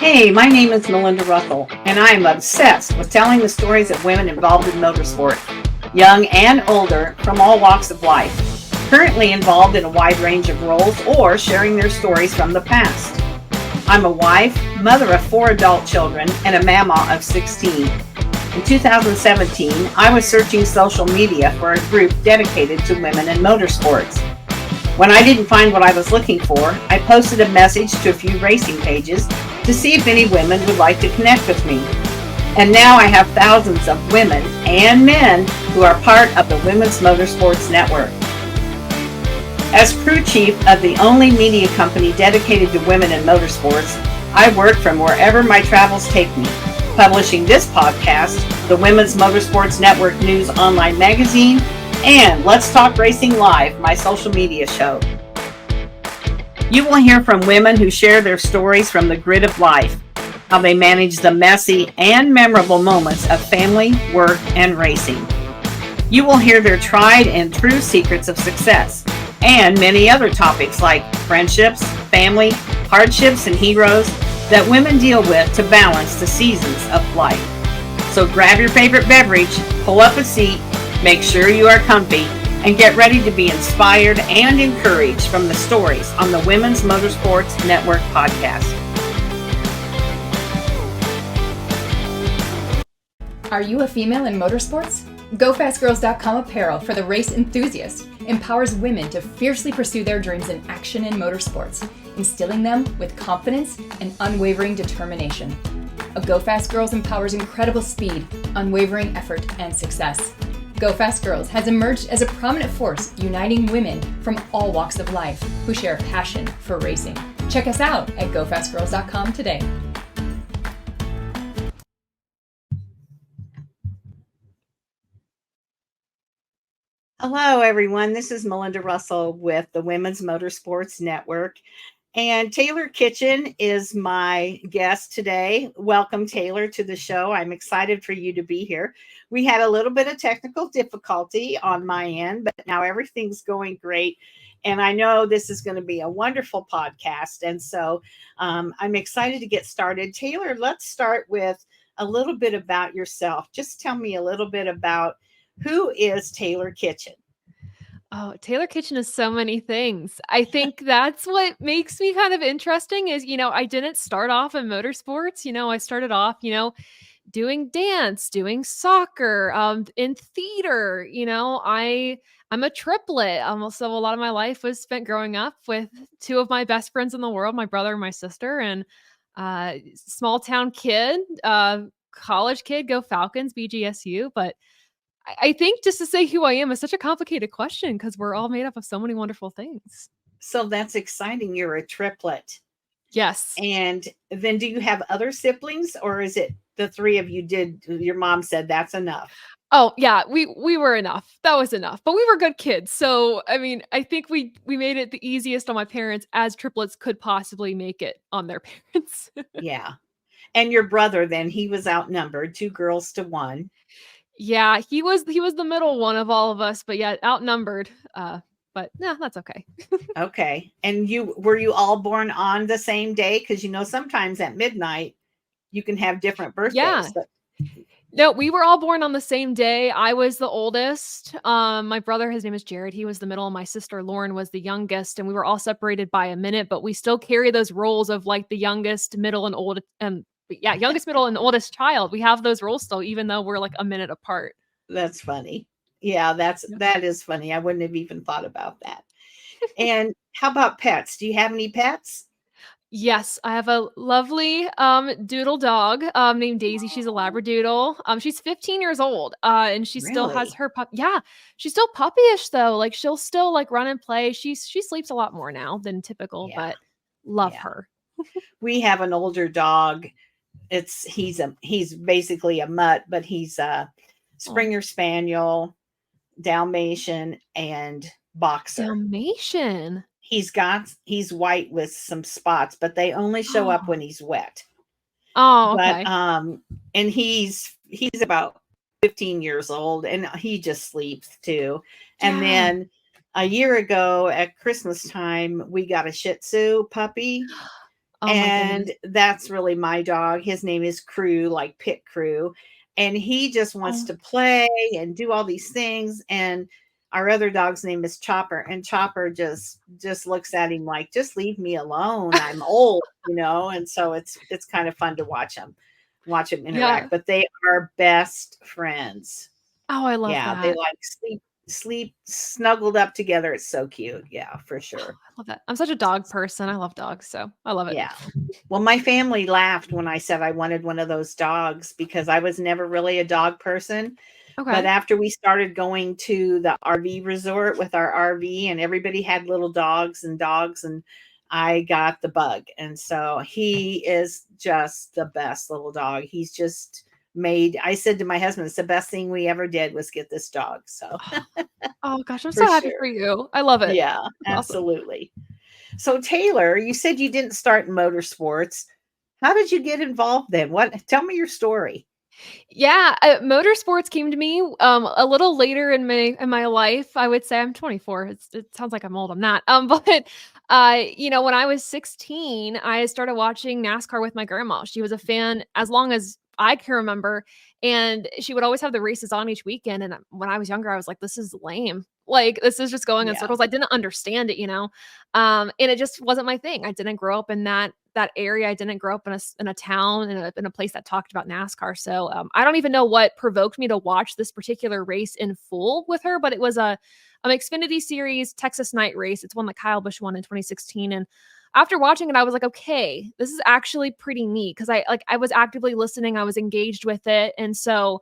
Hey, my name is Melinda Russell, and I am obsessed with telling the stories of women involved in motorsport, young and older, from all walks of life, currently involved in a wide range of roles or sharing their stories from the past. I'm a wife, mother of 4 adult children, and a mama of 16. In 2017, I was searching social media for a group dedicated to women in motorsports. When I didn't find what I was looking for, I posted a message to a few racing pages to see if any women would like to connect with me. And now I have thousands of women and men who are part of the Women's Motorsports Network. As crew chief of the only media company dedicated to women in motorsports, I work from wherever my travels take me, publishing this podcast, the Women's Motorsports Network News online magazine, and Let's Talk Racing Live, my social media show. You will hear from women who share their stories from the grid of life, how they manage the messy and memorable moments of family, work, and racing. You will hear their tried and true secrets of success, and many other topics like friendships, family, hardships, and heroes that women deal with to balance the seasons of life. So grab your favorite beverage, pull up a seat, make sure you are comfy, and get ready to be inspired and encouraged from the stories on the Women's Motorsports Network podcast. Are you a female in motorsports? GoFastGirls.com apparel for the race enthusiast empowers women to fiercely pursue their dreams in action in motorsports, instilling them with confidence and unwavering determination. A Go Fast Girls empowers incredible speed, unwavering effort, and success. Go Fast Girls has emerged as a prominent force uniting women from all walks of life who share a passion for racing. Check us out at GoFastGirls.com today. Hello, everyone. This is Melinda Russell with the Women's Motorsports Network. And Taylor Kitchen is my guest today. Welcome, Taylor, to the show. I'm excited for you to be here. We had a little bit of technical difficulty on my end, but now everything's going great. And I know this is going to be a wonderful podcast. And so I'm excited to get started. Taylor, let's start with a little bit about yourself. Just tell me a little bit about who is Taylor Kitchen. Oh, Taylor Kitchen is so many things. I think that's what makes me kind of interesting is, I didn't start off in motorsports. I started off, doing dance, doing soccer, in theater. I'm a triplet. So a lot of my life was spent growing up with 2 of my best friends in the world, my brother and my sister, and small town kid, college kid, go Falcons, BGSU. But I think just to say who I am is such a complicated question because we're all made up of so many wonderful things. So that's exciting. You're a triplet. Yes. And then do you have other siblings, or is it the 3 of you your mom said that's enough? Oh, yeah, we were enough. That was enough. But we were good kids. So, I think we made it the easiest on my parents as triplets could possibly make it on their parents. Yeah. And your brother then, he was outnumbered, 2 girls to 1. Yeah, he was the middle one of all of us, but yeah, outnumbered. But no, that's okay. Okay. And were you all born on the same day? Because sometimes at midnight you can have different birthdays. Yeah. No, we were all born on the same day. I was the oldest. My brother, his name is Jared. He was the middle. My sister Lauren was the youngest, and we were all separated by a minute. But we still carry those roles of like the youngest, middle, and old. Youngest, middle, and oldest child. We have those roles still, even though we're like a minute apart. That's funny. Yeah, that is funny. I wouldn't have even thought about that. And how about pets? Do you have any pets? Yes, I have a lovely doodle dog named Daisy. She's a Labradoodle. She's 15 years old, and she still has Really? her pup. Yeah, she's still puppyish though. Like she'll still like run and play. She sleeps a lot more now than typical, Yeah. but love Yeah. her. We have an older dog. He's basically a mutt, but he's a Springer Spaniel, Dalmatian, and Boxer. Dalmatian. He's white with some spots, but they only show up when he's wet. Oh, okay. But and he's about 15 years old, and he just sleeps too. And Yeah. then a year ago at Christmas time, we got a Shih Tzu puppy. Oh my goodness. And that's really my dog. His name is Crew, like Pit Crew. And he just wants Oh, to play and do all these things. And our other dog's name is Chopper. And Chopper just looks at him like, just leave me alone. I'm old, and so it's kind of fun to watch him yeah. interact. But they are best friends. Oh, I love Yeah, they that. like sleep snuggled up together. It's so cute. Yeah, for sure. I love that. I'm such a dog person. I love dogs, so I love it. Yeah. Well, my family laughed when I said I wanted one of those dogs because I was never really a dog person. But Okay. after we started going to the RV resort with our RV and everybody had little dogs, and I got the bug. And so he is just the best little dog. He's just I said to my husband, it's the best thing we ever did was get this dog. So Oh gosh, I'm for so happy sure. for you. I love it. Yeah, That's awesome. absolutely. So Taylor, you said you didn't start in motorsports. How did you get involved then? Tell me your story. Yeah, motorsports came to me a little later in my life. I would say I'm 24. It sounds like I'm old. I'm not. But when I was 16, I started watching NASCAR with my grandma. She was a fan as long as I can remember, and she would always have the races on each weekend. And when I was younger, I was like, "This is lame. Like this is just going in Yeah. circles." I didn't understand it. And it just wasn't my thing. I didn't grow up in that area. I didn't grow up in a town in a place that talked about NASCAR. So I don't even know what provoked me to watch this particular race in full with her, but it was an Xfinity Series Texas Night Race. It's one that Kyle Busch won in 2016, and after watching it, I was like, okay, this is actually pretty neat because I was actively listening, I was engaged with it, and so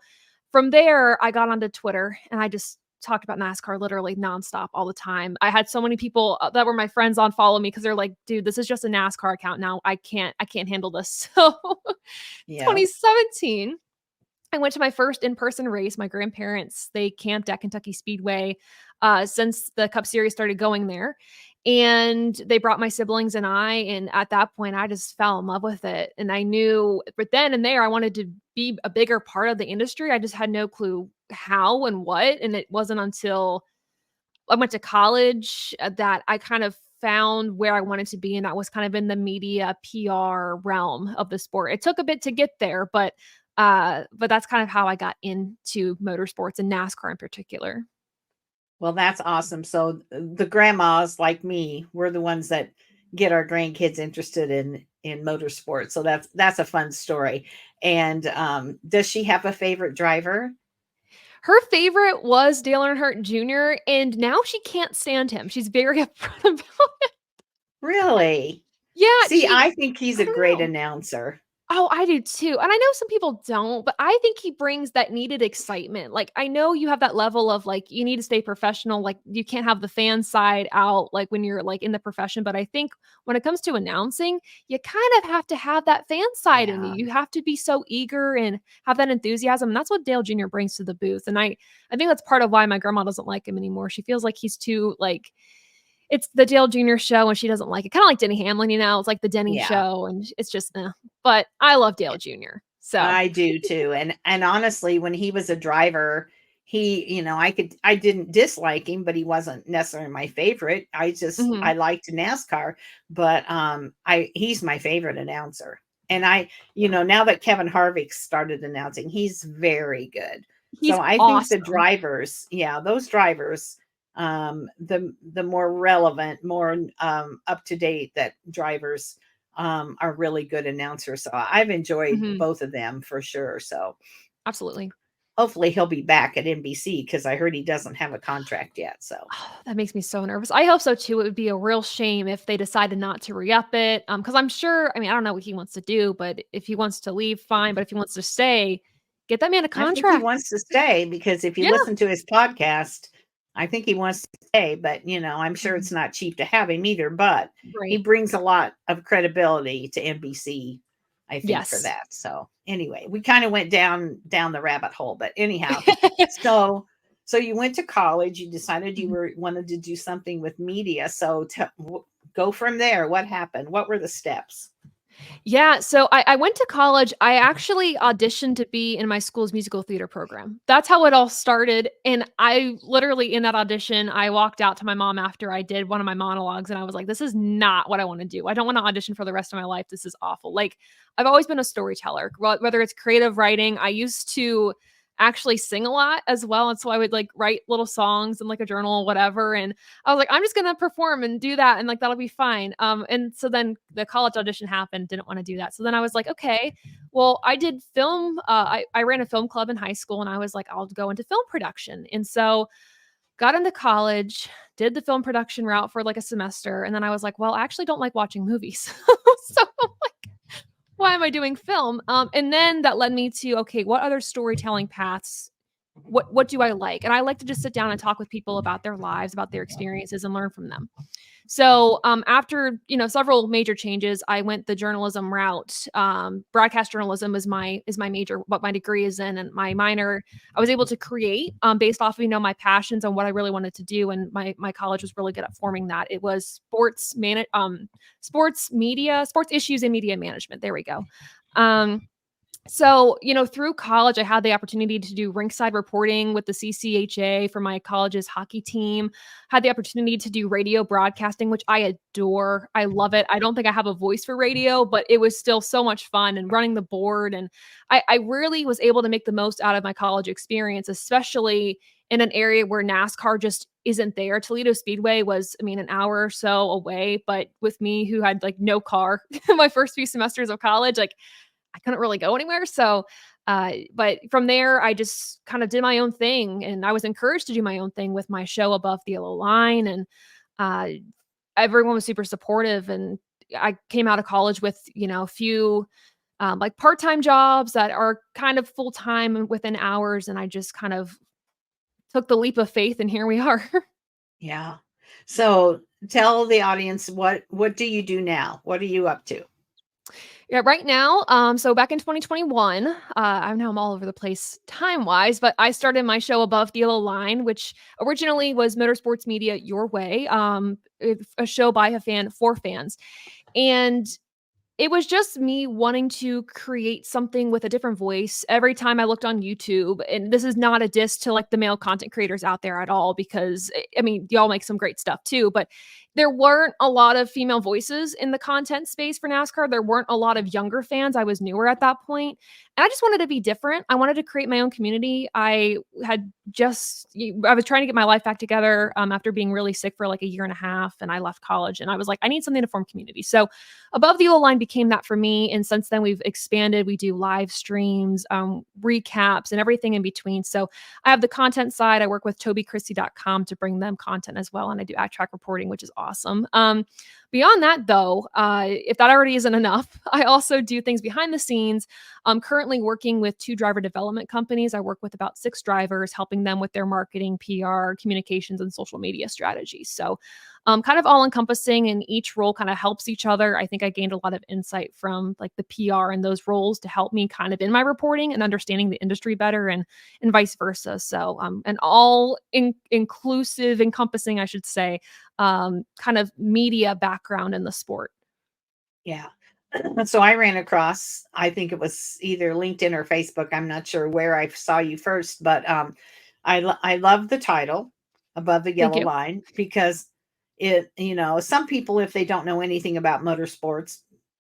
from there, I got onto Twitter and I just talked about NASCAR literally nonstop all the time. I had so many people that were my friends on follow me because they're like, dude, this is just a NASCAR account now. I can't handle this. So Yeah. 2017, I went to my first in-person race. My grandparents, they camped at Kentucky Speedway since the Cup Series started going there. And they brought my siblings and I. And at that point, I just fell in love with it. And I knew but then and there, I wanted to be a bigger part of the industry. I just had no clue how and what. And it wasn't until I went to college that I kind of found where I wanted to be, and that was kind of in the media PR realm of the sport. It took a bit to get there, but that's kind of how I got into motorsports and NASCAR in particular. Well, that's awesome. So the grandmas like me, we're the ones that get our grandkids interested in motorsports. So that's a fun story. And does she have a favorite driver? Her favorite was Dale Earnhardt Jr., and now she can't stand him. She's very upfront about it. Really? Yeah, See, I think he's I a don't great know. announcer. Oh, I do too. And I know some people don't, but I think he brings that needed excitement. Like, I know you have that level of like, you need to stay professional. Like, you can't have the fan side out, like when you're like in the profession. But I think when it comes to announcing, you kind of have to have that fan side in you. Yeah. You have to be so eager and have that enthusiasm. And that's what Dale Jr. brings to the booth. And I think that's part of why my grandma doesn't like him anymore. She feels like he's too like, it's the Dale Jr. show and she doesn't like it. Kind of like Denny Hamlin, it's like the Denny Yeah. show and it's just, but I love Dale Jr. So, I do too. And honestly, when he was a driver, I didn't dislike him, but he wasn't necessarily my favorite. mhm. I liked NASCAR, but he's my favorite announcer. And now that Kevin Harvick started announcing, he's very good. He's So I think the awesome. drivers, yeah, those drivers, the more relevant, more up to date that drivers are really good announcers. So I've enjoyed Mhm. both of them for sure. So Absolutely. hopefully he'll be back at NBC because I heard he doesn't have a contract yet. So That makes me so nervous. I hope so too. It would be a real shame if they decided not to re-up it. Because I'm sure, I mean, I don't know what he wants to do, but if he wants to leave, fine. But if he wants to stay, get that man a I think he contract. wants to stay because if you Yeah. listen to his podcast, I think he wants to stay. But I'm sure Mhm. it's not cheap to have him either. But he Right. brings a lot of credibility to NBC, I think, for Yes. that. So anyway, we kind of went down the rabbit hole. But anyhow, so so you went to college. You decided you wanted to do something with media. So go from there. What happened? What were the steps? Yeah, so I went to college. I actually auditioned to be in my school's musical theater program. That's how it all started. And I literally, in that audition, I walked out to my mom after I did one of my monologues and I was like, this is not what I want to do. I don't want to audition for the rest of my life. This is awful. Like, I've always been a storyteller, whether it's creative writing. I used to actually sing a lot as well. And so I would like write little songs in like a journal, whatever. And I was like, I'm just gonna perform and do that, and like that'll be fine. And so then the college audition happened, didn't want to do that. So then I was like, okay, well, I did film. I ran a film club in high school, and I was like, I'll go into film production. And so got into college, did the film production route for like a semester, and then I was like, well, I actually don't like watching movies. So I'm like, why am I doing film? And then that led me to, okay, what other storytelling paths, what do I like? And I like to just sit down and talk with people about their lives, about their experiences, and learn from them. So after several major changes, I went the journalism route. Broadcast journalism is my major, what my degree is in, and my minor. I was able to create based off of my passions and what I really wanted to do, and my college was really good at forming that. It was sports media, sports issues and media management. There we go. So, through college, I had the opportunity to do rinkside reporting with the CCHA for my college's hockey team. Had the opportunity to do radio broadcasting, which I adore. I love it. I don't think I have a voice for radio, but it was still so much fun, and running the board. And I really was able to make the most out of my college experience, especially in an area where NASCAR just isn't there. Toledo Speedway was, an hour or so away, but with me who had like no car my first few semesters of college, like I couldn't really go anywhere. So, but from there, I just kind of did my own thing, and I was encouraged to do my own thing with my show Above the Yellow Line, and uh, everyone was super supportive. And I came out of college with, a few like part-time jobs that are kind of full-time within hours, and I just kind of took the leap of faith, and here we are. Yeah. So tell the audience what do you do now? What are you up to? Yeah, right now, so back in 2021, I know I'm all over the place time-wise, but I started my show Above the Yellow Line, which originally was Motorsports Media Your Way, a show by a fan for fans. And it was just me wanting to create something with a different voice every time I looked on YouTube. And this is not a diss to like the male content creators out there at all, because y'all make some great stuff too, but there weren't a lot of female voices in the content space for NASCAR. There weren't a lot of younger fans. I was newer at that point, and I just wanted to be different. I wanted to create my own community. I was trying to get my life back together after being really sick for like a year and a half, and I left college, and I was like, I need something to form community. So Above the Yellow Line became that for me. And since then, we've expanded. We do live streams, recaps, and everything in between. So I have the content side. I work with tobychristie.com to bring them content as well. And I do ad track reporting, which is awesome. Beyond that, though, if that already isn't enough, I also do things behind the scenes. I'm currently working with 2 driver development companies. I work with about 6 drivers, helping them with their marketing, PR, communications, and social media strategies. So kind of all encompassing, and each role kind of helps each other. I think I gained a lot of insight from like the PR and those roles to help me kind of in my reporting and understanding the industry better, and vice versa. So an all inclusive, encompassing, I should say, kind of media background in the sport. Yeah. So I ran across, I think it was either LinkedIn or Facebook. I'm not sure where I saw you first, but I love the title Above the Thank Yellow you. Line, because it, some people, if they don't know anything about motorsports,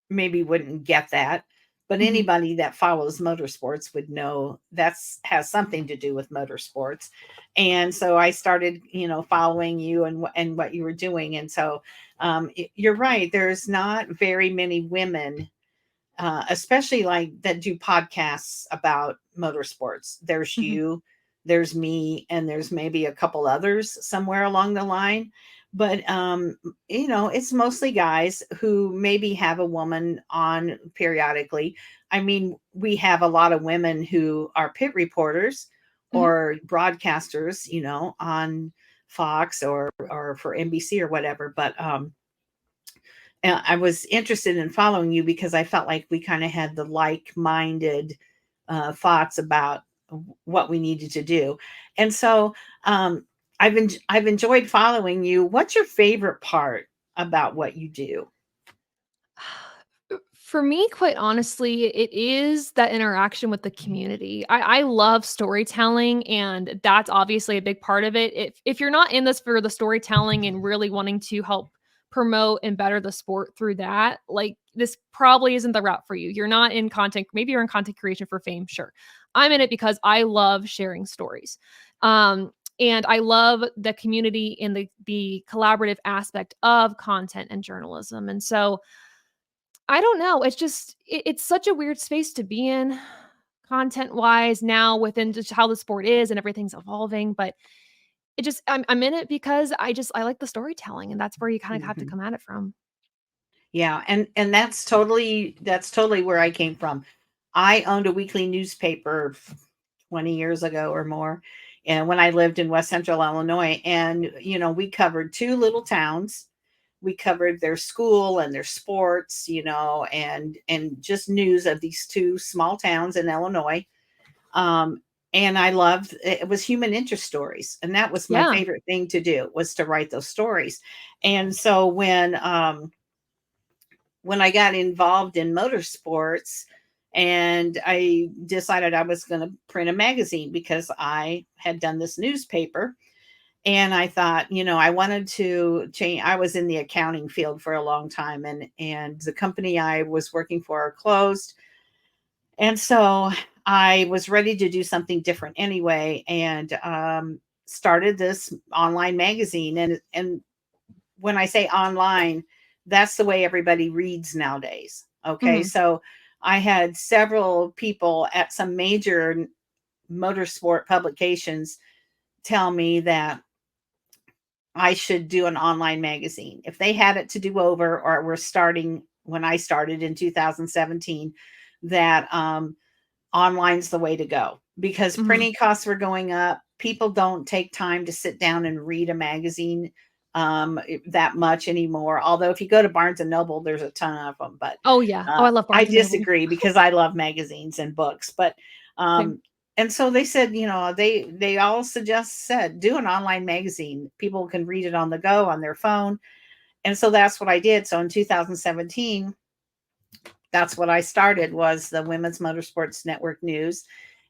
maybe wouldn't get that. But Mhm. anybody that follows motorsports would know that's has something to do with motorsports. And so I started, following you and what you were doing. And so you're right. There's not very many women, especially like that do podcasts about motorsports. There's Mhm. you, there's me, and there's maybe a couple others somewhere along the line. But it's mostly guys who maybe have a woman on periodically. I mean, we have a lot of women who are pit reporters Mhm. or broadcasters, on Fox or for NBC or whatever. But I was interested in following you because I felt like we kind of had the like-minded thoughts about what we needed to do. And so I've enjoyed following you. What's your favorite part about what you do? For me, quite honestly, it is that interaction with the community. I love storytelling, and that's obviously a big part of it. If you're not in this for the storytelling and really wanting to help promote and better the sport through that, like this probably isn't the route for you. You're not in content, maybe you're in content creation for fame, sure. I'm in it because I love sharing stories. And I love the community and the collaborative aspect of content and journalism. And so I don't know. It's just it's such a weird space to be in content-wise now within just how the sport is and everything's evolving, but it just I'm in it because I like the storytelling, and that's where you kinda have to Mhm. come at it from. Yeah, and that's totally where I came from. I owned a weekly newspaper 20 years ago or more, and when I lived in West Central Illinois, and we covered two little towns. We covered their school and their sports, and just news of these two small towns in Illinois. Um, and I loved it was human interest stories, and that was my Yeah. favorite thing to do, was to write those stories. And so when I got involved in motorsports, and I decided I was going to print a magazine because I had done this newspaper, and I thought, I wanted to change. I was in the accounting field for a long time, and the company I was working for closed. And so I was ready to do something different anyway, and started this online magazine. And when I say online, that's the way everybody reads nowadays. Okay. Mhm. So I had several people at some major motorsport publications tell me that I should do an online magazine. If they had it to do over, or were starting when I started in 2017, that online's the way to go, because Mhm. printing costs were going up. People don't take time to sit down and read a magazine that much anymore. Although if you go to Barnes and Noble, there's a ton of them. But Oh, yeah. Oh, I love I Barnes& and Noble. disagree, because I love magazines and books. But Same. um, and so they said, they all said do an online magazine. People can read it on the go on their phone. And so that's what I did. So in 2017, that's what I started, was the Women's Motorsports Network News.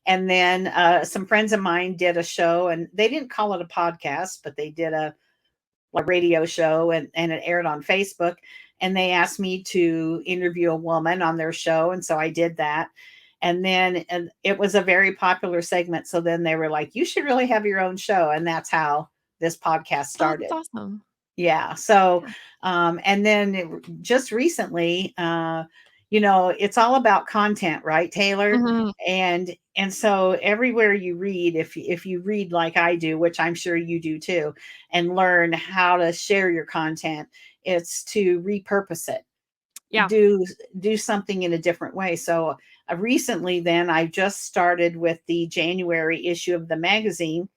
And then some friends of mine did a show, and they didn't call it a podcast, but they did a radio show, and it aired on Facebook. And they asked me to interview a woman on their show. And so I did that. And it was a very popular segment. So then they were like, you should really have your own show. And that's how this podcast Oh, that's started. awesome. Yeah. So, Yeah. and then just recently, it's all about content, right, Taylor? Mhm. And so everywhere you read, if you read like I do, which I'm sure you do too, and learn how to share your content, it's to repurpose it, Yeah. do do something in a different way. So recently, then I just started with the January issue of the magazine,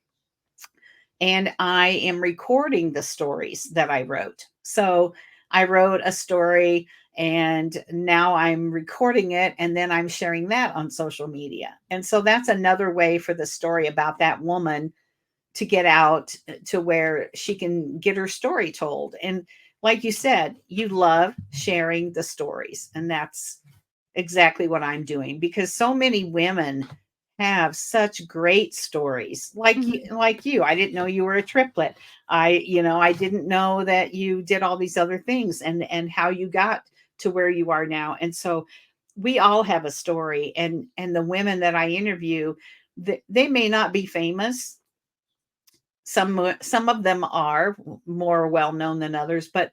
and I am recording the stories that I wrote. So I wrote a story, and now I'm recording it, and then I'm sharing that on social media. And so that's another way for the story about that woman to get out, to where she can get her story told. And like you said, you love sharing the stories, and that's exactly what I'm doing, because so many women have such great stories, like you, Mhm. like you. I didn't know you were a triplet. I didn't know that you did all these other things, and how you got to where you are now. And so we all have a story, and the women that I interview, they may not be famous. Some of them are more well known than others, but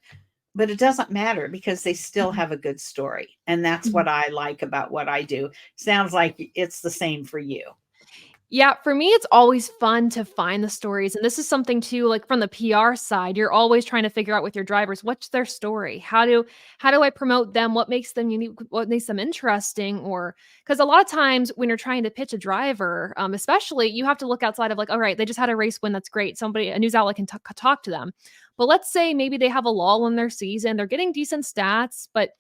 it doesn't matter, because they still Mhm. have a good story. And that's Mhm. what I like about what I do. Sounds like it's the same for you. Yeah, for me, it's always fun to find the stories, and this is something too, like, from the PR side, you're always trying to figure out with your drivers, what's their story? How do I promote them? What makes them unique? What makes them interesting? Or because a lot of times when you're trying to pitch a driver, especially, you have to look outside of like, all right, they just had a race win, that's great. A news outlet can talk to them. But let's say maybe they have a lull in their season, they're getting decent stats, but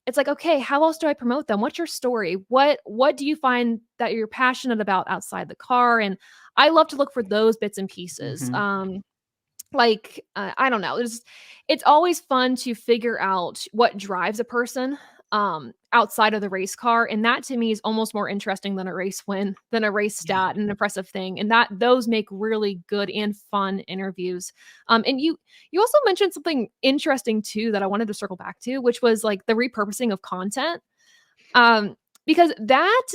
it's like, okay, how else do I promote them? What's your story? What do you find that you're passionate about outside the car? And I love to look for those bits and pieces. Hmm. I don't know. It's always fun to figure out what drives a person. outside of the race car. And that to me is almost more interesting than a race win, than a race Yeah. stat, and an impressive thing. And those make really good and fun interviews. And you also mentioned something interesting too that I wanted to circle back to, which was like the repurposing of content. Because that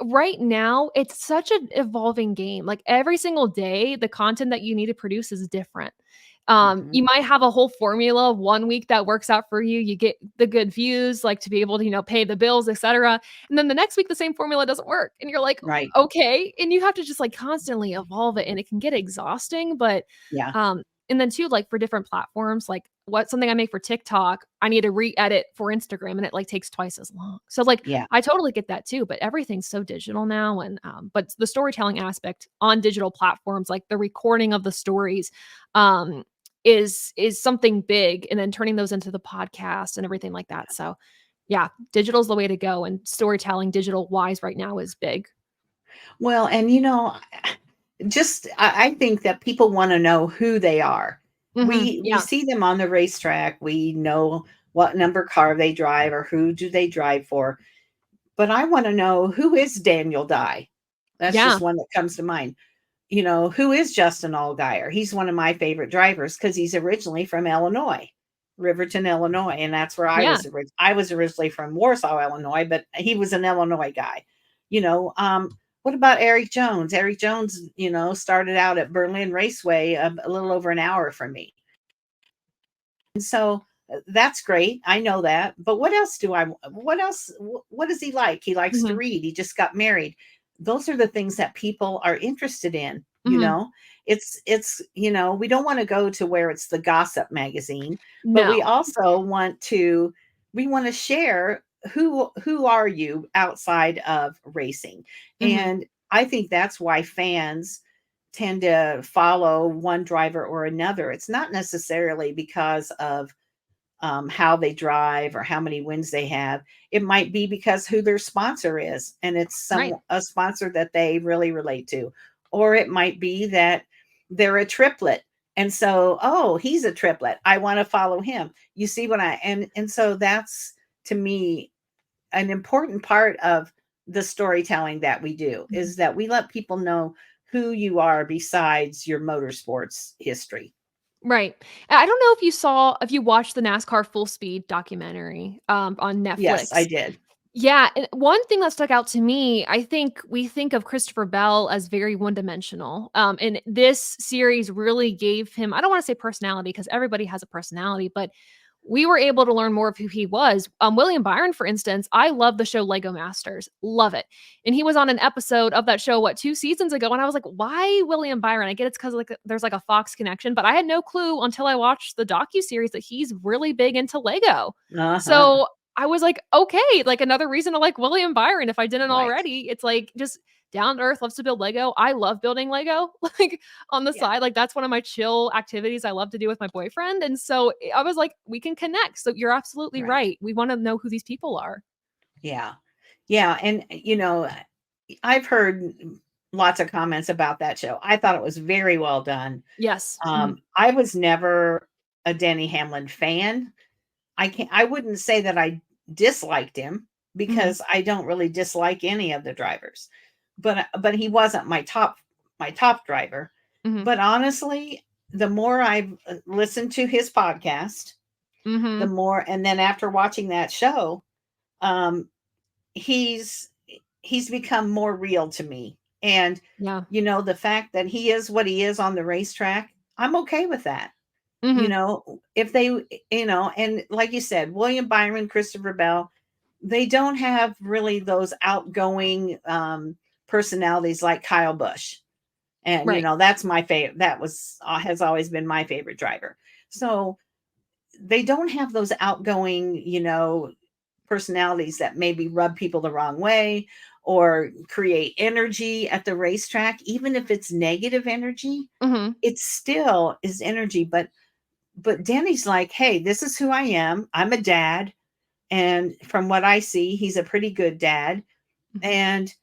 right now, it's such an evolving game. Like every single day, the content that you need to produce is different. Mhm. You might have a whole formula 1 week that works out for you. You get the good views, like to be able to, pay the bills, etc. And then the next week, the same formula doesn't work. And you're like, Right. okay. And you have to just like constantly evolve it. And it can get exhausting. But Yeah. and then too, like for different platforms, like something I make for TikTok, I need to re-edit for Instagram and it like takes twice as long. So like Yeah. I totally get that too, but everything's so digital now. And but the storytelling aspect on digital platforms, like the recording of the stories, um, is something big, and then turning those into the podcast and everything like that. So yeah, digital is the way to go, and storytelling digital wise right now is big. Well, and just I think that people want to know who they are. We Yeah. see them on the racetrack. We know what number car they drive or who do they drive for. But I want to know, who is Daniel Dye? That's just Yeah. one that comes to mind. Who is Justin Allgaier? He's one of my favorite drivers because he's originally from Illinois, Riverton, Illinois, and that's where I Yeah. was. I was originally from Warsaw, Illinois, but he was an Illinois guy. What about Eric Jones? Eric Jones, started out at Berlin Raceway, a little over an hour from me. And so that's great. I know that. But what else what else, what does he like? He likes to Mhm. read. He just got married. Those are the things that people are interested in, Mhm. we don't want to go to where it's the gossip magazine, but we No. also we want to share who are you outside of racing. Mhm. And I think that's why fans tend to follow one driver or another. It's not necessarily because of how they drive or how many wins they have. It might be because who their sponsor is, and it's Right. a sponsor that they really relate to, or it might be that they're a triplet, and so, oh, he's a triplet, I want to follow him. You see what I and so that's, to me, an important part of the storytelling that we do, Mhm. is that we let people know who you are besides your motorsports history. Right. I don't know if you watched the NASCAR Full Speed documentary, on Yes, I Netflix. did. Yeah, and one thing that stuck out to me, I think we think of Christopher Bell as very one-dimensional, and this series really gave him, I don't wanna say personality because everybody has a personality, but we were able to learn more of who he was. William Byron, for instance, I love the show Lego Masters, love it, and he was on an episode of that show, 2 seasons ago, and I was like, "Why William Byron?" I get it's because like, there's, like, a Fox connection, but I had no clue until I watched the docuseries that he's really big into Lego. Uh-huh. So I was like, okay, like another reason to like William Byron if I didn't Right. already. It's like just down to earth, loves to build Lego. I love building Lego, like on the Yeah. side. Like that's one of my chill activities I love to do with my boyfriend. And so I was like, we can connect. So you're absolutely Right. right. We want to know who these people are. Yeah. Yeah, and, I've heard lots of comments about that show. I thought it was very well done. Yes. Mhm. I was never a Denny Hamlin fan. I wouldn't say that I disliked him, Mhm. because I don't really dislike any of the drivers. But he wasn't my top driver. Mhm. But honestly, the more I've listened to his podcast, the Mhm. more, and then after watching that show, um he's he's become more real to me. And Yeah. the fact that he is what he is on the racetrack, I'm okay with that. Mhm. If they, and like you said, William Byron, Christopher Bell, they don't have really those outgoing personalities like Kyle Busch. And Right. that's my favorite. That was has always been my favorite driver. So they don't have those outgoing, personalities that maybe rub people the wrong way or create energy at the racetrack. Even if it's negative energy, Mhm. it still is energy. But Danny's like, hey, this is who I am. I'm a dad. And from what I see, he's a pretty good dad. Mhm.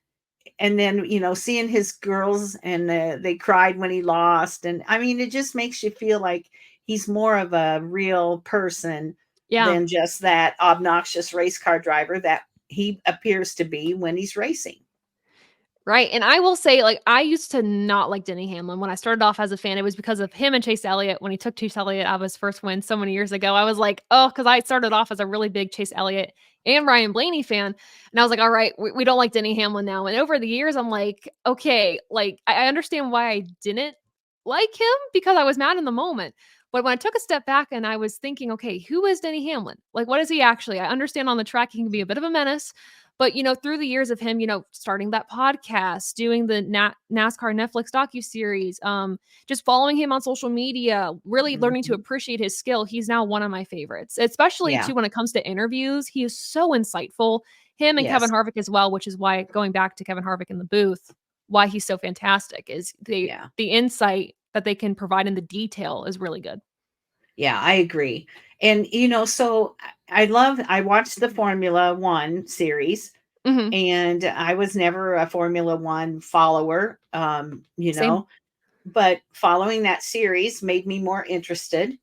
And then, seeing his girls, and they cried when he lost. And I mean, it just makes you feel like he's more of a real person Yeah. than just that obnoxious race car driver that he appears to be when he's racing. Right, and I will say, like, I used to not like Denny Hamlin. When I started off as a fan, it was because of him and Chase Elliott. When he took Chase Elliott out of his first win so many years ago, I was like, "Oh," because I started off as a really big Chase Elliott and Ryan Blaney fan, and I was like, "All right, we don't like Denny Hamlin now." And over the years, I'm like, "Okay," like, I understand why I didn't like him because I was mad in the moment. But when I took a step back and I was thinking, "Okay, who is Denny Hamlin? Like, what is he actually?" I understand on the track he can be a bit of a menace, but, through the years of him, starting that podcast, doing the NASCAR Netflix docuseries, just following him on social media, really learning to Mhm. appreciate his skill, he's now one of my favorites, especially Yeah. too when it comes to interviews. He is so insightful. Him and Kevin Yes. Harvick as well, which is why going back to Kevin Harvick in the booth, why he's so fantastic is Yeah. the insight that they can provide in the detail is really good. Yeah, I agree. And so I watched the Formula One series, Mhm. and I was never a Formula One follower, Same. but following that series made me more interested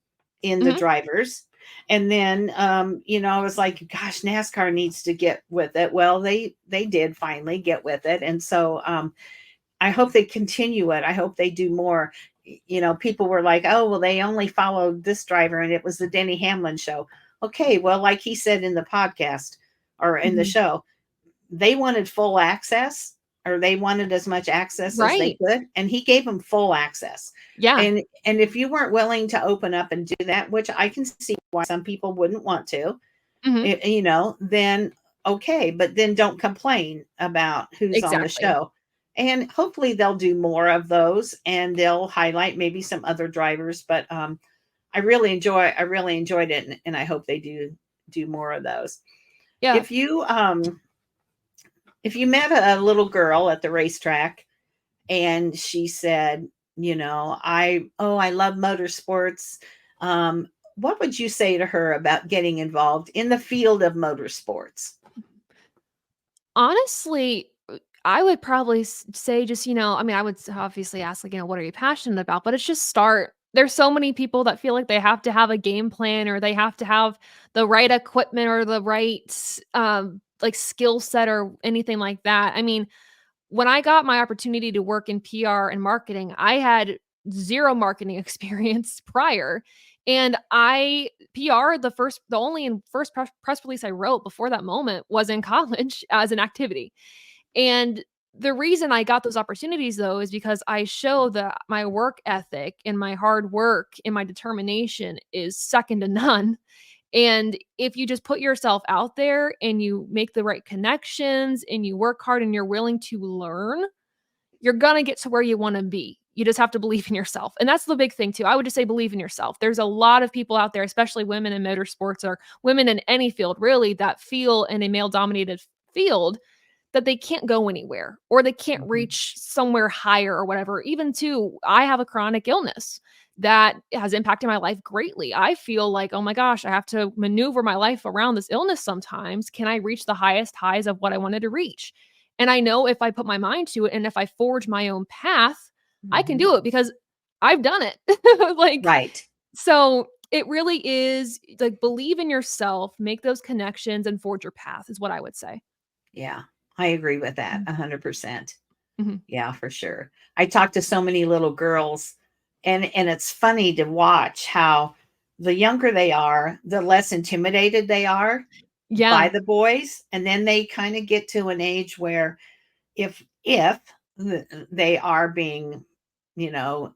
in the Mhm. drivers. And then I was like, gosh, NASCAR needs to get with it. Well, they did finally get with it. And so I hope they continue it. I hope they do more. People were like, oh, well, they only followed this driver and it was the Denny Hamlin show. Okay, well, like he said in the podcast or in the Mhm. show, they wanted full access, or they wanted as much access as they Right. could, and he gave them full access. Yeah. And if you weren't willing to open up and do that, which I can see why some people wouldn't want to, Mhm. then okay, but then don't complain about who's on the Exactly. show. And hopefully they'll do more of those, and they'll highlight maybe some other drivers. But I really enjoyed it, and I hope they do more of those. Yeah. If you met a little girl at the racetrack and she said, I love motorsports, um, what would you say to her about getting involved in the field of motorsports? Honestly, I would probably say just, I mean, I would obviously ask, like, what are you passionate about? But it's just start. There's so many people that feel like they have to have a game plan or they have to have the right equipment or the right, like, skill set or anything like that. I mean, when I got my opportunity to work in PR and marketing, I had 0 marketing experience prior, and the only and first press release I wrote before that moment was in college as an activity, and the reason I got those opportunities, though, is because I show that my work ethic and my hard work and my determination is second to none, and if you just put yourself out there and you make the right connections and you work hard and you're willing to learn, you're gonna get to where you wanna be. You just have to believe in yourself. And that's the big thing too. I would just say believe in yourself. There's a lot of people out there, especially women in motorsports or women in any field really, that feel in a male dominated field that they can't go anywhere or they can't Mhm. reach somewhere higher or whatever. Even too, I have a chronic illness that has impacted my life greatly. I feel like, oh my gosh, I have to maneuver my life around this illness sometimes. Can I reach the highest highs of what I wanted to reach? And I know if I put my mind to it and if I forge my own path, I can Mhm. do it because I've done it. Like, Right. so it really is like believe in yourself, make those connections and forge your path is what I would say. Yeah. I agree with that Mhm. 100%. Mhm. Yeah, for sure. I talk to so many little girls, and it's funny to watch how the younger they are, the less intimidated they are by Yeah. the boys, and then they kind of get to an age where if they are being, you know,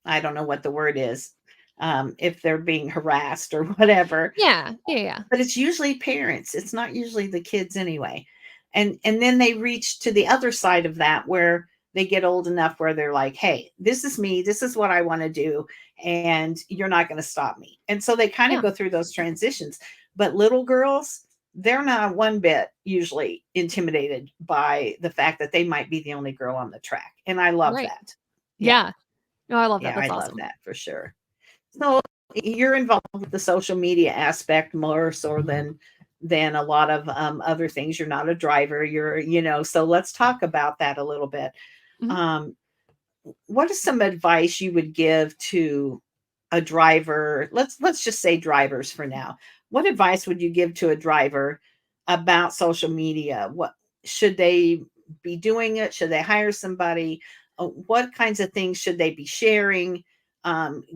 I don't know what the word is, if they're being harassed or whatever, Yeah. Yeah, yeah. but it's usually parents. It's not usually the kids anyway. And then they reach to the other side of that where they get old enough where they're like, "Hey, this is me. This is what I want to do, and you're not going to stop me." And so they kind of Yeah. go through those transitions. But little girls, they're not one bit usually intimidated by the fact that they might be the only girl on the track. And I love Right. that. Yeah. Yeah. No, I love that. Yeah, I That's love awesome. that for sure. So you're involved with the social media aspect more so than a lot of other things. You're not a driver. So let's talk about that a little bit. Mhm. Um, what is some advice you would give to a driver, let's just say drivers for now. What advice would you give to a driver about social media? What should they be doing it? Should they hire somebody? What kinds of things should they be sharing?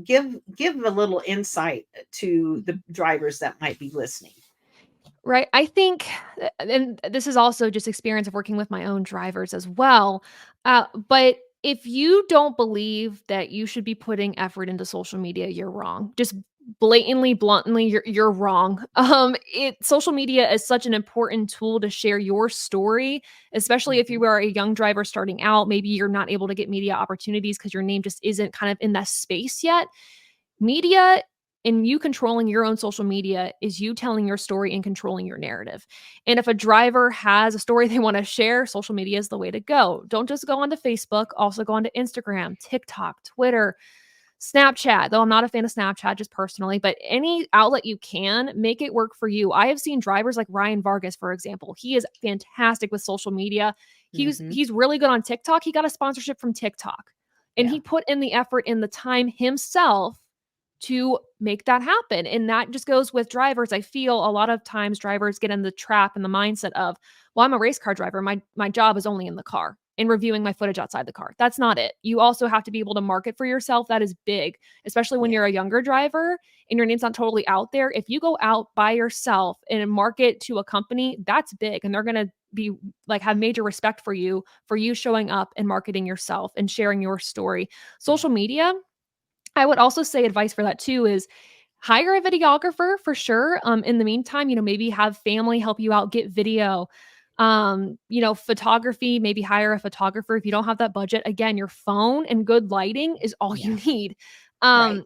Give a little insight to the drivers that might be listening. Right. I think, and this is also just experience of working with my own drivers as well. But if you don't believe that you should be putting effort into social media, you're wrong. Just blatantly, bluntly, you're wrong. Social media is such an important tool to share your story, especially if Mhm. you are a young driver starting out. Maybe you're not able to get media opportunities because your name just isn't kind of in that space yet. Media and you controlling your own social media is you telling your story and controlling your narrative. And if a driver has a story they want to share, social media is the way to go. Don't just go onto Facebook, also go onto Instagram, TikTok, Twitter, Snapchat, though I'm not a fan of Snapchat just personally, but any outlet you can, make it work for you. I have seen drivers like Ryan Vargas, for example. He is fantastic with social media. Mhm. He's really good on TikTok. He got a sponsorship from TikTok. And Yeah. he put in the effort and the time himself to make that happen. And that just goes with drivers. I feel a lot of times drivers get in the trap and the mindset of, well, I'm a race car driver. My job is only in the car and reviewing my footage outside the car. That's not it. You also have to be able to market for yourself. That is big, especially when Yeah. you're a younger driver and your name's not totally out there. If you go out by yourself and market to a company, that's big. And they're going to be like have major respect for you showing up and marketing yourself and sharing your story. Yeah. Social media, I would also say advice for that too is hire a videographer for sure. In the meantime, maybe have family help you out, get video. Photography, maybe hire a photographer if you don't have that budget. Again, your phone and good lighting is all you Yeah. need. Right.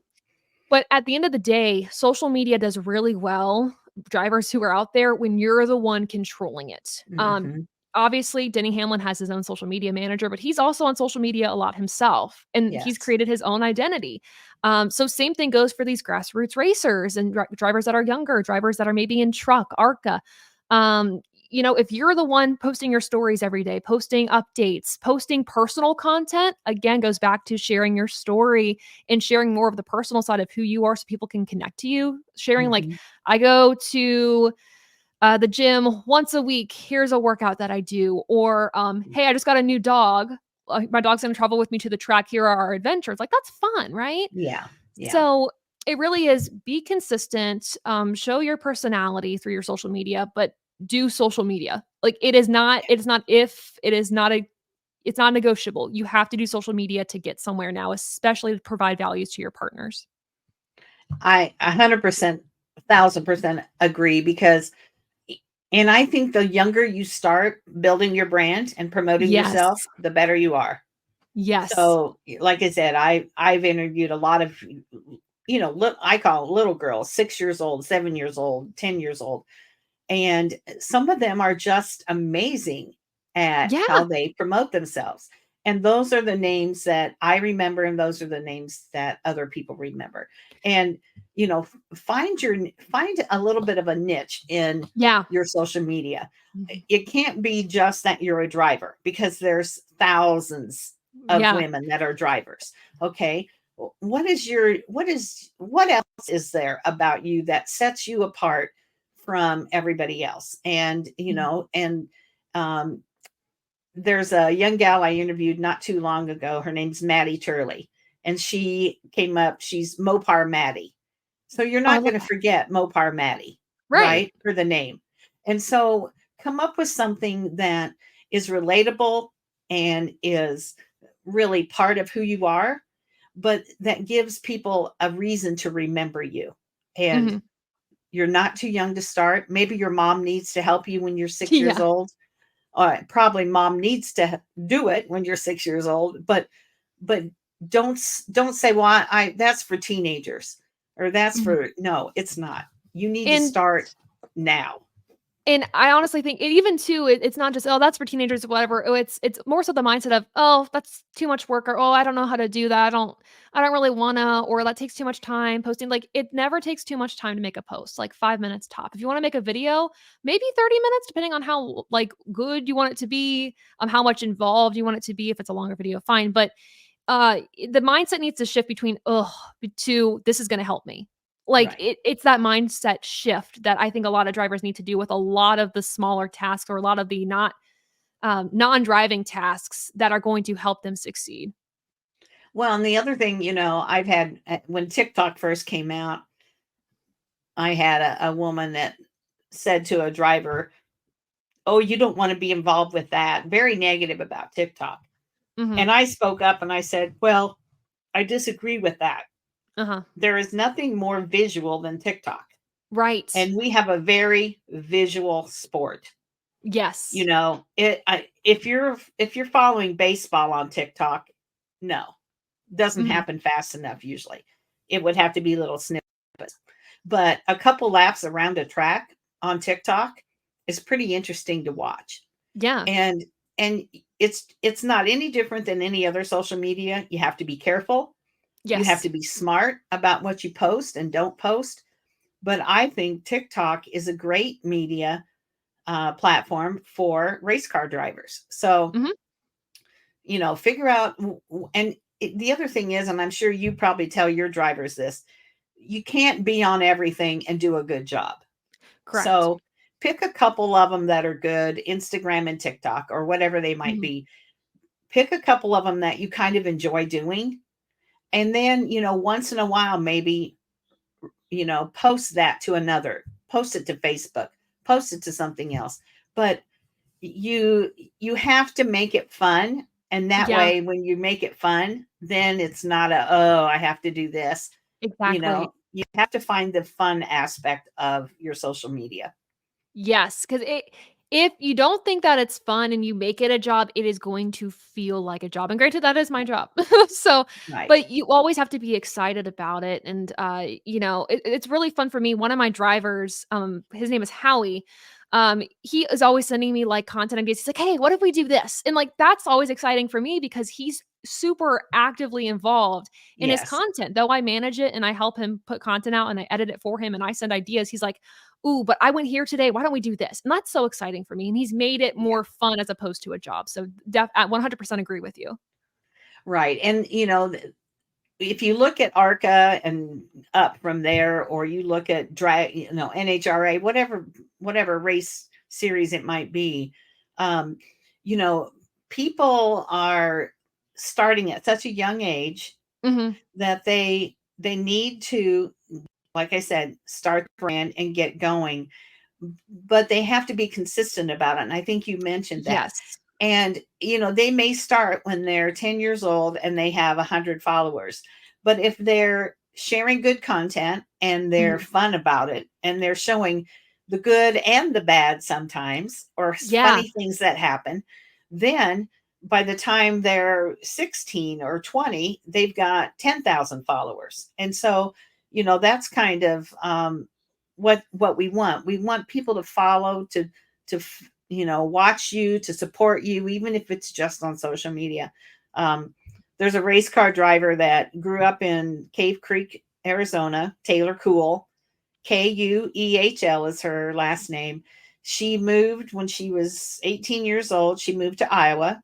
But at the end of the day, social media does really well, drivers who are out there, when you're the one controlling it. Mhm. Obviously, Denny Hamlin has his own social media manager, but he's also on social media a lot himself, and he's Yes. created his own identity. So same thing goes for these grassroots racers and drivers that are younger, drivers that are maybe in truck, ARCA. Um, if you're the one posting your stories every day, posting updates, posting personal content, again, goes back to sharing your story and sharing more of the personal side of who you are so people can connect to you. Sharing, like, Mhm. I go to the gym once a week. Here's a workout that I do. Or, hey, I just got a new dog. My dog's going to travel with me to the track. Here are our adventures. Like, that's fun, right? Yeah. Yeah. So it really is be consistent, show your personality through your social media, but do social media. Like it's not negotiable. You have to do social media to get somewhere now, especially to provide values to your partners. I 100%, 1,000% agree because and I think the younger you start building your brand and promoting yourself, Yes. the better you are. Yes. So, like I said, I've interviewed a lot of, I call it little girls, 6 years old, 7 years old, 10 years old, and some of them are just amazing at how Yeah. they promote themselves. And those are the names that I remember, and those are the names that other people remember. And find a little bit of a niche in Yeah. your social media. Mhm. It can't be just that you're a driver, because there's thousands of Yeah. women that are drivers. Okay. What else is there about you that sets you apart from everybody else? And Mhm. um there's a young gal I interviewed not too long ago. Her name's Maddie Turley, and she came up. She's Mopar Maddie. So you're Oh, I not love going to that. forget Mopar Maddie, Right. right? For the name. And so come up with something that is relatable and is really part of who you are, but that gives people a reason to remember you. And Mhm. you're not too young to start. Maybe your mom needs to help you when you're 6 years Yeah. old. Probably mom needs to do it when you're 6 years old, but don't say, well, I that's for teenagers, or that's Mhm. for, no, it's not. You need to And start now. And I honestly think even too, it's not just, oh, that's for teenagers or whatever. Oh, it's more so the mindset of, oh, that's too much work, or oh, I don't know how to do that. I don't really wanna, or that takes too much time posting. Like, it never takes too much time to make a post, like 5 minutes top. If you want to make a video, maybe 30 minutes, depending on how like good you want it to be, how much involved you want it to be. If it's a longer video, fine. But the mindset needs to shift between, "Ugh," to, "This is gonna help me." Like, Right. it's that mindset shift that I think a lot of drivers need to do with a lot of the smaller tasks or a lot of the non-driving tasks that are going to help them succeed. Well, and the other thing, I've had when TikTok first came out, I had a woman that said to a driver, "Oh, you don't want to be involved with that." Very negative about TikTok. Mhm. And I spoke up and I said, "Well, I disagree with that. Uh-huh. There is nothing more visual than TikTok. Right. And we have a very visual sport. Yes. If you're following baseball on TikTok, no, doesn't Mhm. happen fast enough usually. It would have to be little snippets. But a couple laps around a track on TikTok is pretty interesting to watch. Yeah. And and it's not any different than any other social media. You have to be careful. You have Yes. to be smart about what you post and don't post. But I think TikTok is a great media platform for race car drivers. So, Mhm. figure out, the other thing is, and I'm sure you probably tell your drivers this, you can't be on everything and do a good job. Correct. So pick a couple of them that are good, Instagram and TikTok or whatever they might Mhm. be. Pick a couple of them that you kind of enjoy doing. And then, once in a while, maybe, post that to another, post it to Facebook, post it to something else. But you you have to make it fun. And that Yeah, way, when you make it fun, then it's not oh, I have to do this. exactly. You have to find the fun aspect of your social media. Yes, 'cause it if you don't think that it's fun and you make it a job, it is going to feel like a job, and granted, that is my job. So Right. but you always have to be excited about it, and, it's really fun for me. One of my drivers, his name is Howie, he is always sending me, like, content ideas. He's like, "Hey, what if we do this?" And, like, that's always exciting for me because he's super actively involved in his Yes. content. Though I manage it and I help him put content out and I edit it for him and I send ideas, he's like, "Ooh, but I went here today. Why don't we do this?" And that's so exciting for me, and he's made it Yeah. more fun as opposed to a job. So I 100% agree with you. Right. And if you look at ARCA and up from there, or you look at NHRA, whatever race series it might be, um, you know, people are starting at such a young age Mhm. that they need to, like I said, start the brand and get going, but they have to be consistent about it. And I think you mentioned that. Yes. And, they may start when they're 10 years old and they have 100 followers. But if they're sharing good content and they're Mhm. fun about it and they're showing the good and the bad sometimes, or Yeah. funny things that happen, then by the time they're 16 or 20, they've got 10,000 followers. And so, that's kind of what we want. We want people to follow, to watch you, to support you, even if it's just on social media. um, there's a race car driver that grew up in Cave Creek, Arizona, Taylor Cool. Kuehl is her last name. She moved when she was 18 years old. She moved to Iowa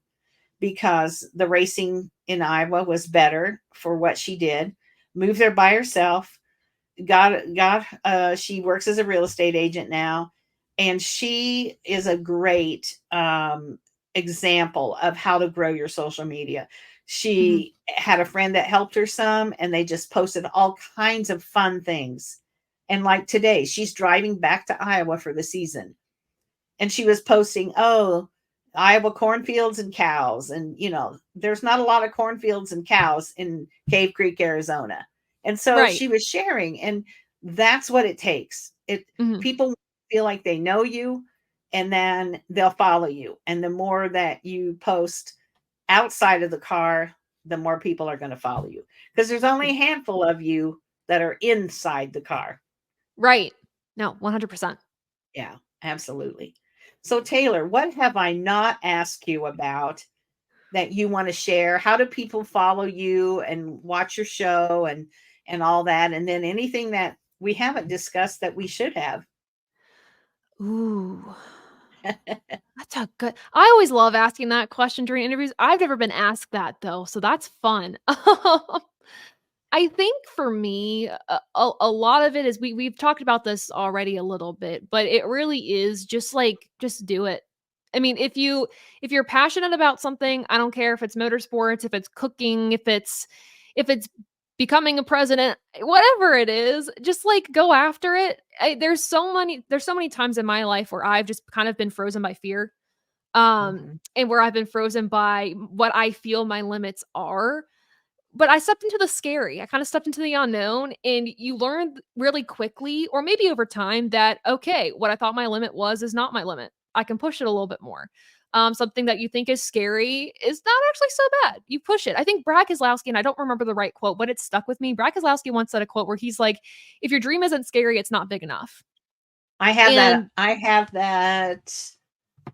because the racing in Iowa was better for what she did. Moved there by herself. She works as a real estate agent now, and she is a great example of how to grow your social media. Mhm. She had a friend that helped her some, and they just posted all kinds of fun things. And like today, she's driving back to Iowa for the season, and she was posting, "Oh, Iowa cornfields and cows." And there's not a lot of cornfields and cows in Cave Creek, Arizona. And so Right. she was sharing, and that's what it takes. It Mhm. People feel like they know you, and then they'll follow you. And the more that you post outside of the car, the more people are going to follow you, because there's only a handful of you that are inside the car. Right. No, 100%. Yeah, absolutely. So, Taylor, what have I not asked you about that you want to share? How do people follow you and watch your show and all that? And then anything that we haven't discussed that we should have? Ooh, that's Yeah, good. I always love asking that question during interviews. I've never been asked that though, so that's fun. I think for me, a lot of it is we've talked about this already a little bit, but it really is just like just do it. I mean, if you're passionate about something, I don't care if it's motorsports, if it's cooking, if it's becoming a president, whatever it is, just like go after it. There's so many times in my life where I've just kind of been frozen by fear, Mhm. and where I've been frozen by what I feel my limits are. But I stepped into the scary. I kind of stepped into the unknown, and you learn really quickly, or maybe over time, that okay, what I thought my limit was is not my limit. I can push it a little bit more. Something that you think is scary is not actually so bad. You push it. I think Brad Keselowski, and I don't remember the right quote, but it stuck with me. Brad Keselowski once said a quote where he's like, "If your dream isn't scary, it's not big enough." I have that. And I have that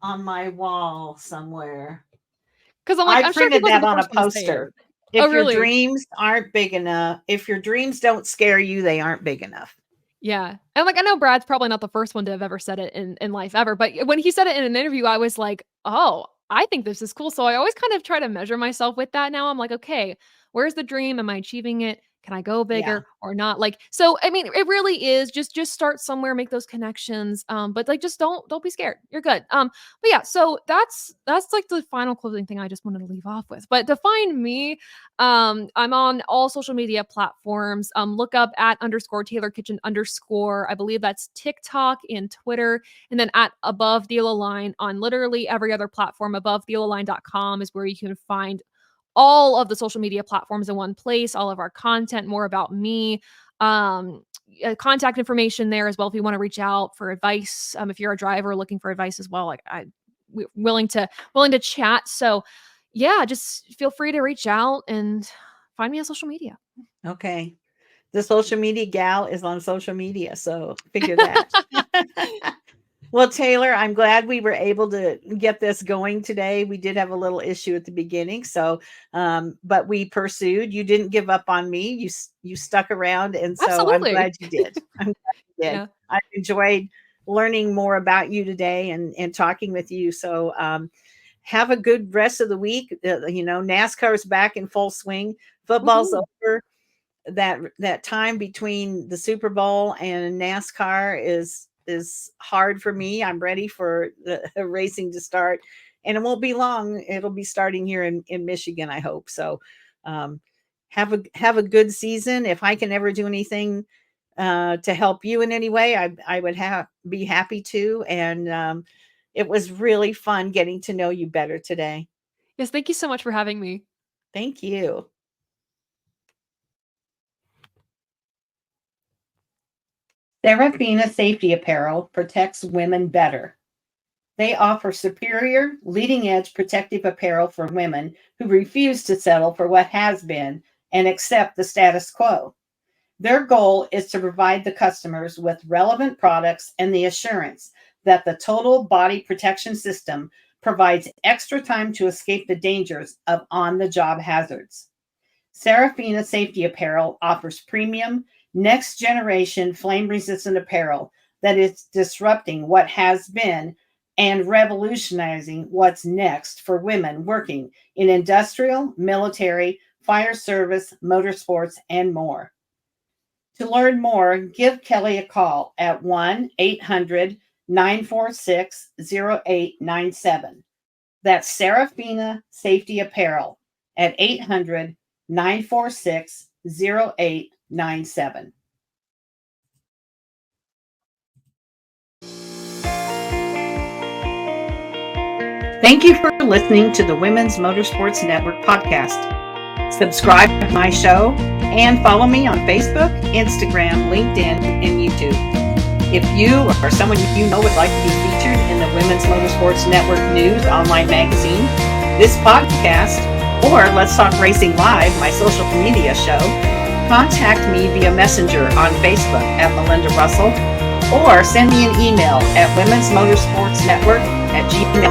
on my wall somewhere. because I'm like, I I'm sure he printed wasn't that the on a first one to say it. poster. Oh, If your really? dreams aren't big enough, if your dreams don't scare you, they aren't big enough. Yeah. And like I know Brad's probably not the first one to have ever said it in life ever, but when he said it in an interview, I was like, "Oh, I think this is cool." So I always kind of try to measure myself with that now. I'm like, "Okay, where's the dream? Am I achieving it? Can I go Yeah. bigger or not?" Like, so I mean, it really is just start somewhere, make those connections. But like just don't be scared. You're good. But yeah, so that's like the final closing thing I just wanted to leave off with. But to find me, I'm on all social media platforms. Look up at underscore Taylor Kitchen underscore. I believe that's TikTok and Twitter. And then at above the yellow line on literally every other platform. Above the yellow line.com is where you can find all of the social media platforms in one place, all of our content, more about me. Contact information there as well if you want to reach out for advice. If you're a driver looking for advice as well, like we're willing to chat. So yeah, just feel free to reach out and find me on social media. Okay. The social media gal is on social media, so figure that. Well, Taylor, I'm glad we were able to get this going today. We did have a little issue at the beginning, so but we pursued. You didn't give up on me. You stuck around, and so I'm Absolutely. glad you did. I'm glad you did. Yeah. I enjoyed learning more about you today and talking with you. So have a good rest of the week. NASCAR is back in full swing. Football's Woohoo. over. That time between the Super Bowl and NASCAR is hard for me. I'm ready for the racing to start, and it won't be long. It'll be starting here in Michigan, I hope. So um, have a good season. If I can ever do anything to help you in any way, I would be happy to. And it was really fun getting to know you better today. Yes, thank you so much for having me. Thank you. Serafina Safety Apparel protects women better. They offer superior, leading edge protective apparel for women who refuse to settle for what has been and accept the status quo. Their goal is to provide the customers with relevant products and the assurance that the total body protection system provides extra time to escape the dangers of on the job hazards. Serafina Safety Apparel offers premium, next generation flame resistant apparel that is disrupting what has been and revolutionizing what's next for women working in industrial, military, fire service, motorsports, and more. To learn more, give Kelly a call at 1-800-946-0897. That's Serafina Safety Apparel at 800-946-0897. Thank you for listening to the Women's Motorsports Network podcast. Subscribe to my show and follow me on Facebook, Instagram, LinkedIn, and YouTube. If you or someone you know would like to be featured in the Women's Motorsports Network News online magazine, this podcast, or Let's Talk Racing Live, my social media show, contact me via Messenger on Facebook at Melinda Russell, or send me an email at womensmotorsportsnetwork@gmail.com.